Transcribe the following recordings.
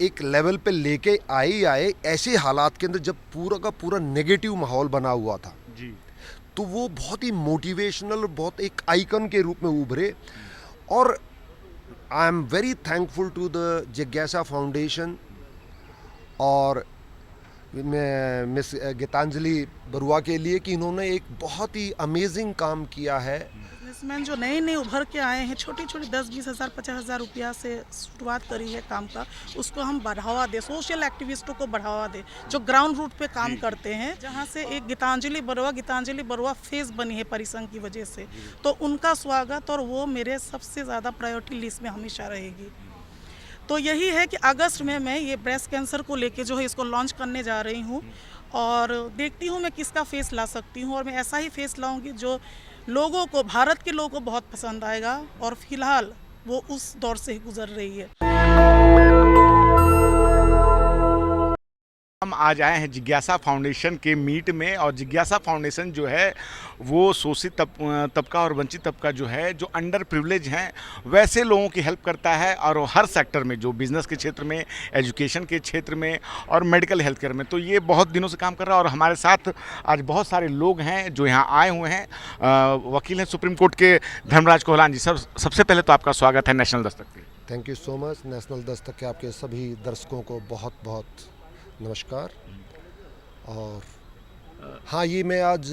एक लेवल पे लेके आए ऐसे हालात के अंदर जब पूरा का पूरा नेगेटिव माहौल बना हुआ था। जी। तो वो बहुत ही मोटिवेशनल, बहुत एक आइकन के रूप में उभरे। और I am very thankful to the जिज्ञासा फाउंडेशन और मिस गीतांजलि बरुआ के लिए कि इन्होंने एक बहुत ही अमेजिंग काम किया है। बिजनेसमैन जो नए नए उभर के आए हैं, छोटी छोटी 10-20 हज़ार 50,000 रुपया से शुरुआत करी है काम का, उसको हम बढ़ावा दें, सोशल एक्टिविस्टों को बढ़ावा दें जो ग्राउंड रूट पे काम करते हैं। जहाँ से एक गीतांजलि बरुआ फेस बनी है परिसंघ की वजह से, तो उनका स्वागत और वो मेरे सबसे ज़्यादा प्रायोरिटी लिस्ट में हमेशा रहेगी। तो यही है कि अगस्त में मैं ये ब्रेस्ट कैंसर को लेके जो है इसको लॉन्च करने जा रही हूँ और देखती हूँ मैं किसका फेस ला सकती हूँ, और मैं ऐसा ही फेस लाऊंगी जो लोगों को, भारत के लोगों को बहुत पसंद आएगा, और फिलहाल वो उस दौर से ही गुजर रही है। हम आज आए हैं जिज्ञासा फाउंडेशन के मीट में, और जिज्ञासा फाउंडेशन जो है वो शोषित तबका और वंचित तबका जो है, जो अंडर प्रिविलेज हैं, वैसे लोगों की हेल्प करता है। और वो हर सेक्टर में, जो बिज़नेस के क्षेत्र में, एजुकेशन के क्षेत्र में और मेडिकल हेल्थ केयर में, तो ये बहुत दिनों से काम कर रहा है। और हमारे साथ आज बहुत सारे लोग हैं जो यहाँ आए हुए हैं। वकील हैं सुप्रीम कोर्ट के धर्मराज कोहलान जी। सर, सबसे पहले तो आपका स्वागत है नेशनल दस्तक पे। Thank you so much. National Dastak के आपके सभी दर्शकों को बहुत बहुत नमस्कार। और हाँ, ये मैं आज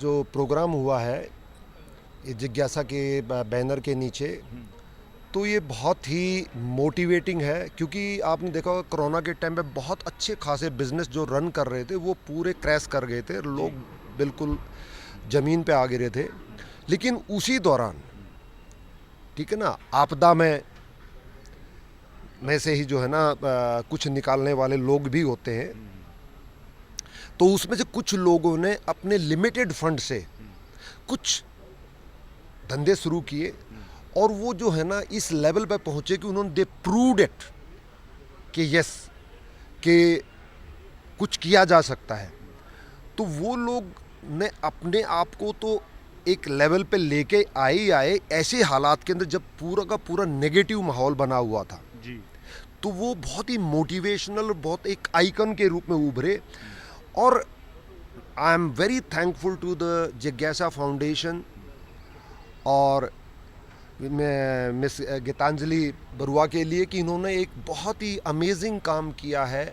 जो प्रोग्राम हुआ है ये जिज्ञासा के बैनर के नीचे, तो ये बहुत ही मोटिवेटिंग है, क्योंकि आपने देखा होगा कोरोना के टाइम पे बहुत अच्छे खासे बिजनेस जो रन कर रहे थे वो पूरे क्रैश कर गए थे, लोग बिल्कुल ज़मीन पे आ गिरे थे। लेकिन उसी दौरान, ठीक है ना, आपदा में से ही जो है ना कुछ निकालने वाले लोग भी होते हैं। तो उसमें से कुछ लोगों ने अपने लिमिटेड फंड से कुछ धंधे शुरू किए, और वो जो है ना इस लेवल पे पहुंचे कि उन्होंने दे प्रूव्ड इट कि यस, कि कुछ किया जा सकता है। तो वो लोग ने अपने आप को तो एक लेवल पे लेके आए ऐसे हालात के अंदर जब पूरा का पूरा नेगेटिव माहौल बना हुआ था। जी। तो वो बहुत ही मोटिवेशनल, बहुत एक आइकन के रूप में उभरे। और I am very thankful to the जिज्ञासा फाउंडेशन और मिस गीतांजलि बरुआ के लिए कि इन्होंने एक बहुत ही अमेजिंग काम किया है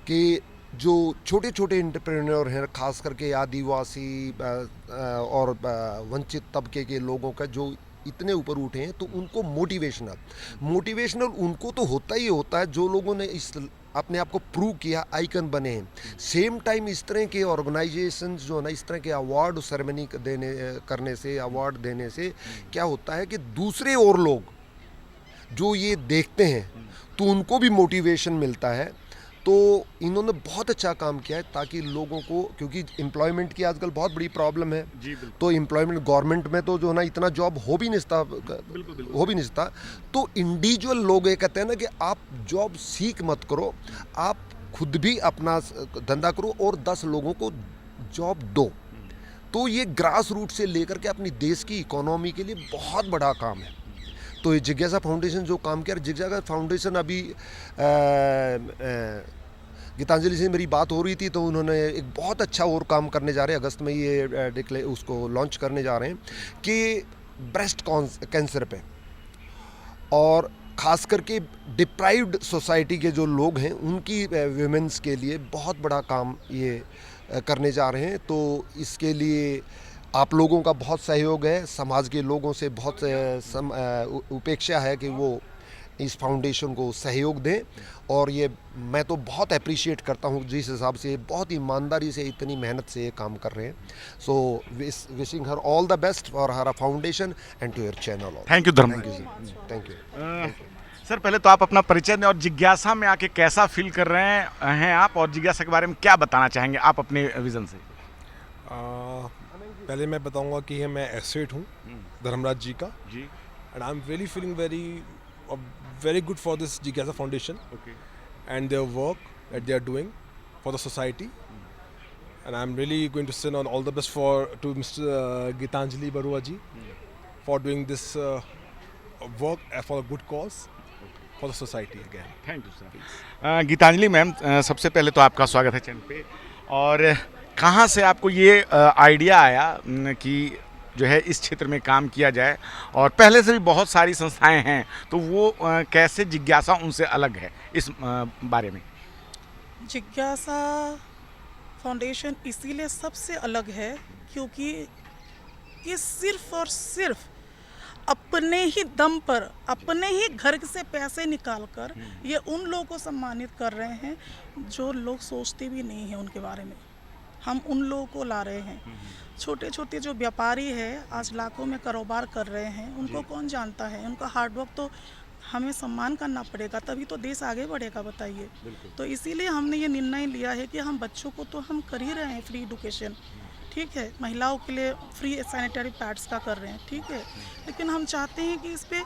कि जो छोटे छोटे एंटरप्रेन्योर हैं, खास करके आदिवासी और वंचित तबके के लोगों का जो इतने ऊपर उठे हैं, तो उनको मोटिवेशनल उनको तो होता ही होता है जो लोगों ने इस अपने आप को प्रूव किया, आइकन बने हैं। सेम टाइम इस तरह के ऑर्गेनाइजेशन जो है ना, इस तरह के अवार्ड सेरेमनी करने से, अवार्ड देने से क्या होता है कि दूसरे और लोग जो ये देखते हैं तो उनको भी मोटिवेशन मिलता है। तो इन्होंने बहुत अच्छा काम किया है ताकि लोगों को, क्योंकि एम्प्लॉयमेंट की आजकल बहुत बड़ी प्रॉब्लम है। जी बिल्कुल। तो एम्प्लॉयमेंट गवर्नमेंट में तो जो है ना इतना जॉब हो भी नहीं सकता, बिल्कुल। हो भी नहीं सकता। तो इंडिविजुअल लोग ये कहते हैं ना कि आप जॉब सीख मत करो, आप खुद भी अपना धंधा करो और 10 लोगों को जॉब दो। तो ये ग्रास रूट से लेकर के अपनी देश की इकोनॉमी के लिए बहुत बड़ा काम है। तो ये जिज्ञासा फाउंडेशन जो काम किया, जिज्ञासा फाउंडेशन अभी गीतांजलि से मेरी बात हो रही थी, तो उन्होंने एक बहुत अच्छा और काम करने जा रहे हैं। अगस्त में ये उसको लॉन्च करने जा रहे हैं कि ब्रेस्ट कैंसर पे, और ख़ास करके डिप्राइव्ड सोसाइटी के जो लोग हैं उनकी विमेंस के लिए बहुत बड़ा काम ये करने जा रहे हैं। तो इसके लिए आप लोगों का बहुत सहयोग है, समाज के लोगों से बहुत उपेक्षा है कि वो इस फाउंडेशन को सहयोग दें। और ये मैं तो बहुत अप्रिशिएट करता हूँ जिस हिसाब से बहुत ईमानदारी से इतनी मेहनत से ये काम कर रहे हैं। So wishing her all the best for her foundation and to your channel. Thank you Dharmraj. Thank you. Sir, पहले तो आप अपना परिचय दें और जिज्ञासा में आके कैसा फील कर रहे हैं आप, और जिज्ञासा के बारे में क्या बताना चाहेंगे आप अपने विजन से। पहले मैं बताऊंगा कि मैं एसोसिएट हूँ धर्मराज जी का, जी। And I am really feeling very good for this Jigyasa Foundation and their work that they are doing for the society, and I'm really going to send on all the best to Mr. Gitanjali Barua ji for doing this work for a good cause, for the society again. Thank you sir. Geetanjali ma'am, सबसे पहले तो आपका स्वागत है channel पे। और कहाँ से आपको ये आइडिया आया कि जो है इस क्षेत्र में काम किया जाए, और पहले से भी बहुत सारी संस्थाएं हैं, तो वो कैसे जिज्ञासा उनसे अलग है, इस बारे में? जिज्ञासा फाउंडेशन इसीलिए सबसे अलग है क्योंकि ये सिर्फ और सिर्फ अपने ही दम पर, अपने ही घर से पैसे निकालकर ये उन लोगों को सम्मानित कर रहे हैं जो लोग सोचते भी नहीं हैं उनके बारे में। हम उन लोगों को ला रहे हैं। छोटे छोटे जो व्यापारी है आज लाखों में कारोबार कर रहे हैं, उनको कौन जानता है? उनका हार्डवर्क तो हमें सम्मान करना पड़ेगा, तभी तो देश आगे बढ़ेगा, बताइए। तो इसीलिए हमने ये निर्णय लिया है कि हम बच्चों को तो हम कर ही रहे हैं फ्री एजुकेशन, ठीक है, महिलाओं के लिए फ्री सैनिटरी पैड्स का कर रहे हैं, ठीक है, लेकिन हम चाहते हैं कि इस पे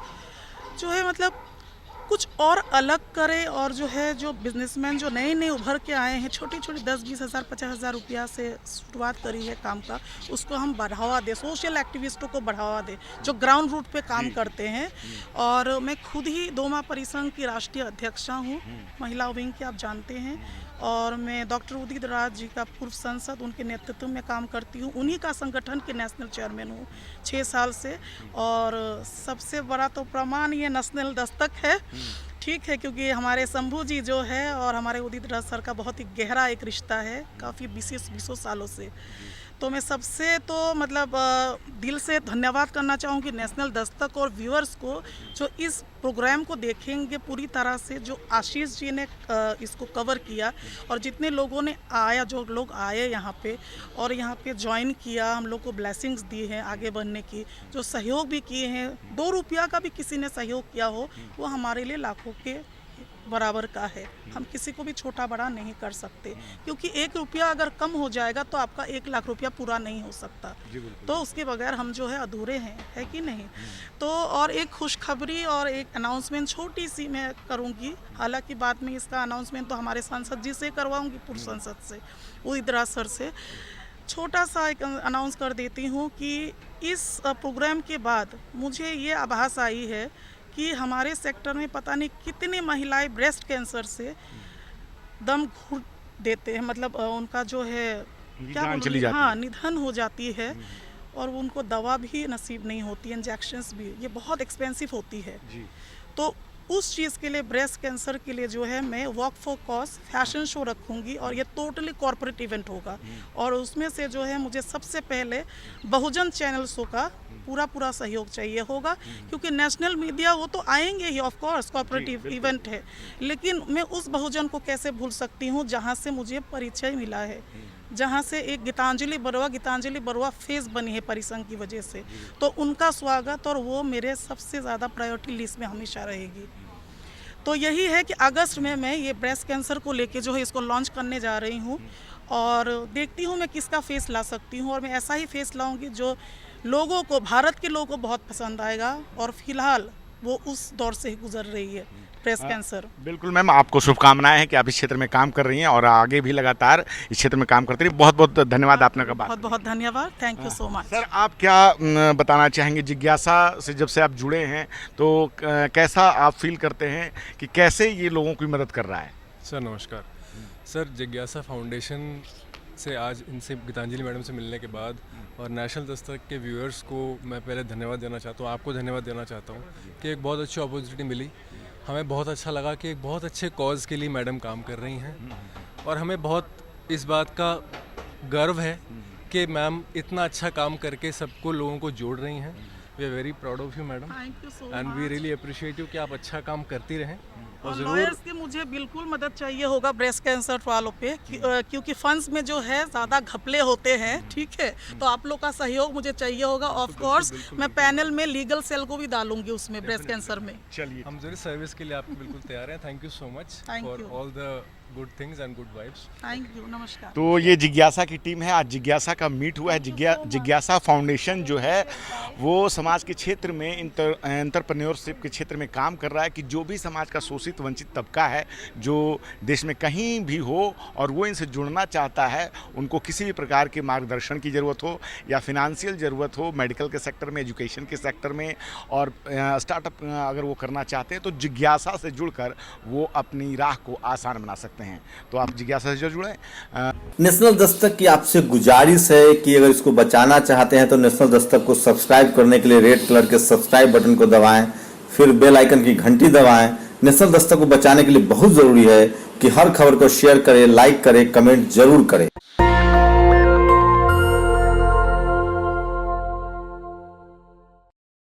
जो है मतलब कुछ और अलग करें, और जो है जो बिजनेसमैन जो नए नए उभर के आए हैं, छोटी छोटी 10-20 हज़ार 50 हज़ार रुपया से शुरुआत करी है काम का, उसको हम बढ़ावा दें, सोशल एक्टिविस्टों को बढ़ावा दें जो ग्राउंड रूट पे काम करते हैं। और मैं खुद ही दोमा परिसंघ की राष्ट्रीय अध्यक्षा हूँ, महिला विंग के, आप जानते हैं। और मैं डॉक्टर उदित राज जी का पूर्व सांसद, उनके नेतृत्व में काम करती हूँ, उन्हीं का संगठन के नेशनल चेयरमैन हूँ 6 साल से। और सबसे बड़ा तो प्रमाण ये नेशनल दस्तक है, ठीक है, क्योंकि हमारे शंभू जी जो है और हमारे उदित राज सर का बहुत ही गहरा एक रिश्ता है, काफ़ी 20 सालों से। तो मैं सबसे तो मतलब दिल से धन्यवाद करना चाहूँगी नेशनल दस्तक और व्यूअर्स को जो इस प्रोग्राम को देखेंगे पूरी तरह से, जो आशीष जी ने इसको कवर किया, और जितने लोगों ने आया, जो लोग आए यहाँ पे और यहाँ पे ज्वाइन किया, हम लोग को ब्लेसिंग्स दी हैं आगे बढ़ने की, जो सहयोग भी किए हैं, 2 रुपया का भी किसी ने सहयोग किया हो, वो हमारे लिए लाखों के बराबर का है। हम किसी को भी छोटा बड़ा नहीं कर सकते, क्योंकि 1 रुपया अगर कम हो जाएगा तो आपका 1 लाख रुपया पूरा नहीं हो सकता, तो उसके बगैर हम जो है अधूरे हैं, है कि नहीं। तो और एक खुशखबरी और एक अनाउंसमेंट छोटी सी मैं करूंगी, हालांकि बाद में इसका अनाउंसमेंट तो हमारे सांसद जी से करवाऊंगी, पूर्व सांसद से, उदित राज सर से। छोटा सा एक अनाउंस कर देती हूँ कि इस प्रोग्राम के बाद मुझे ये आभास आई है कि हमारे सेक्टर में पता नहीं कितनी महिलाएं ब्रेस्ट कैंसर से दम घुट देते हैं, मतलब उनका जो है क्या चली जाती हाँ है। निधन हो जाती है, और उनको दवा भी नसीब नहीं होती, इंजेक्शंस भी, ये बहुत एक्सपेंसिव होती है। तो उस चीज़ के लिए, ब्रेस्ट कैंसर के लिए जो है मैं walk for cause fashion show रखूँगी, और ये टोटली कॉर्पोरेट इवेंट होगा। और उसमें से जो है मुझे सबसे पहले बहुजन चैनल शो का पूरा सहयोग चाहिए होगा, क्योंकि नेशनल मीडिया वो तो आएंगे ही, ऑफ कोर्स कॉर्पोरेटिव इवेंट है, लेकिन मैं उस बहुजन को कैसे भूल सकती हूँ जहाँ से मुझे परिचय मिला है, जहाँ से एक गीतांजलि बरुआ फेस बनी है परिसंघ की वजह से, तो उनका स्वागत और वो मेरे सबसे ज़्यादा प्रायोरिटी लिस्ट में हमेशा रहेगी। तो यही है कि अगस्त में मैं ये ब्रेस्ट कैंसर को लेके जो है इसको लॉन्च करने जा रही हूँ, और देखती हूँ मैं किसका फेस ला सकती हूँ, और मैं ऐसा ही फेस लाऊंगी जो लोगों को, भारत के लोगों को बहुत पसंद आएगा, और फिलहाल वो उस दौर से ही गुजर रही है ब्रेस्ट कैंसर। बिल्कुल मैम, आपको शुभकामनाएं हैं कि आप इस क्षेत्र में काम कर रही हैं और आगे भी लगातार इस क्षेत्र में काम करती रहिए। बहुत बहुत धन्यवाद आपने का बात। बहुत बहुत धन्यवाद, thank you so much. Sir, आप क्या बताना चाहेंगे, जिज्ञासा से जब से आप जुड़े हैं तो कैसा आप फील करते हैं कि कैसे ये लोगों की मदद कर रहा है? सर नमस्कार। सर जिज्ञासा फाउंडेशन से आज इनसे, गीतांजलि मैडम से मिलने के बाद और नेशनल दस्तक के व्यूअर्स को मैं पहले धन्यवाद देना चाहता हूँ, आपको धन्यवाद देना चाहता हूँ कि एक बहुत अच्छी अपॉर्चुनिटी मिली। हमें बहुत अच्छा लगा कि एक बहुत अच्छे कॉज के लिए मैडम काम कर रही हैं, और हमें बहुत इस बात का गर्व है कि मैम इतना अच्छा काम करके सबको, लोगों को जोड़ रही हैं। We are very proud of you madam, thank you so and we much. Really appreciate you कि आप अच्छा काम करती रहें। और लॉयर्स की मुझे बिल्कुल मदद चाहिए होगा ब्रेस्ट कैंसर वालों पे, क्योंकि फंड्स में जो है ज़्यादा घपले होते हैं, ठीक है, तो आप लोग का सहयोग मुझे चाहिए होगा। ऑफ कोर्स मैं पैनल में लीगल सेल को भी डालूंगी उसमें, ब्रेस्ट कैंसर में। चलिए, हम जरूर सर्विस के लिए आपको बिल्कुल तैयार हैं। Thank you so much Thank for you. All the good things and good vibes. Thank you, नमस्कार। तो ये जिज्ञासा की टीम है, आज जिज्ञासा का मीट हुआ है। जिज्ञासा फाउंडेशन जो है वो समाज के क्षेत्र में एंटरप्रेन्योरशिप के क्षेत्र में काम कर रहा है कि जो भी समाज का शोषित शोषित वंचित तबका है जो देश में कहीं भी हो और वो इनसे जुड़ना चाहता है, उनको किसी भी प्रकार के मार्गदर्शन की ज़रूरत हो या फिनेंशियल ज़रूरत हो, मेडिकल के सेक्टर में, एजुकेशन के सेक्टर में, और स्टार्टअप अगर वो करना चाहते हैं तो जिज्ञासा से जुड़कर वो अपनी राह को आसान बना सकते हैं। तो आप जिज्ञासा से जुड़ें। नेशनल दस्तक की आपसे गुजारिश है कि अगर इसको बचाना चाहते हैं तो नेशनल दस्तक को सब्सक्राइब करने के लिए रेड कलर के सब्सक्राइब बटन को दबाएं, फिर बेल आइकन की घंटी दबाएं। नेशनल दस्तक को बचाने के लिए बहुत ज़रूरी है कि हर खबर को शेयर करें, लाइक करें, कमेंट जरूर करें।